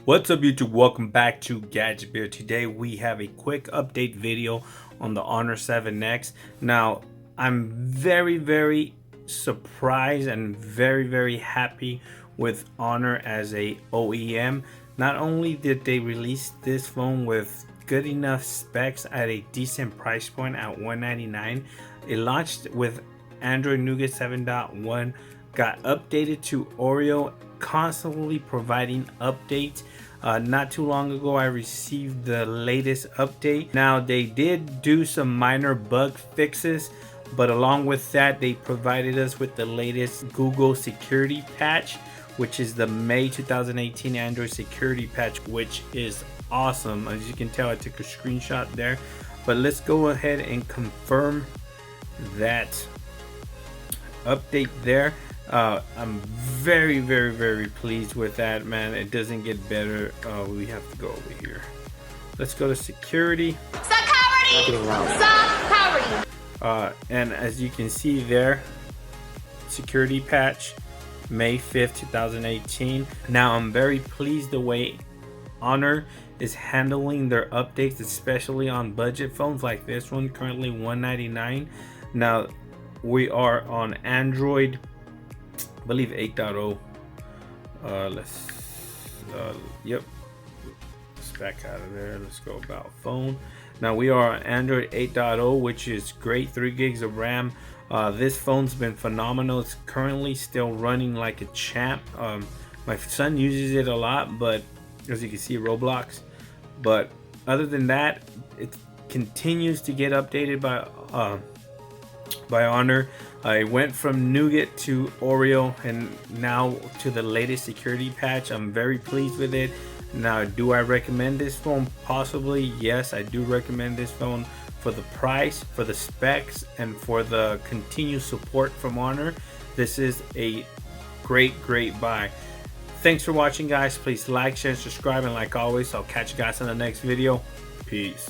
What's up YouTube? Welcome back to Gadget Beer. Today we have a quick update video on the Honor 7X. Now I'm very surprised and very happy with Honor as a OEM. Not only did they release this phone with good enough specs at a decent price point at $199, it launched with Android Nougat 7.1, got updated to Oreo, constantly providing updates. Not too long ago I received the latest update. Now they did do some minor bug fixes, but along with that they provided us with the latest Google security patch, which is the May 2018 Android security patch, which is awesome. As you can tell, I took a screenshot there, but let's go ahead and confirm that update there. I'm very pleased with that, man. It doesn't get better. We have to go over here. Let's go to security. And as you can see there, security patch May 5th 2018. Now I'm very pleased the way Honor is handling their updates, especially on budget phones like this one, currently $199. Now we are on Android, I believe 8.0. Let's back out of there. Let's go about phone. Now we are on Android 8.0, which is great. 3 gigs of RAM. This phone's been phenomenal. It's currently still running like a champ. My son uses it a lot, but as you can see, Roblox. But other than that, it continues to get updated by Honor. I went from Nougat to Oreo and now to the latest security patch. I'm very pleased with it. Now, do I recommend this phone? Possibly, yes, I do recommend this phone for the price, for the specs, and for the continued support from Honor. This is a great buy. Thanks for watching, guys. Please like, share, and subscribe, and like always, I'll catch you guys in the next video. Peace.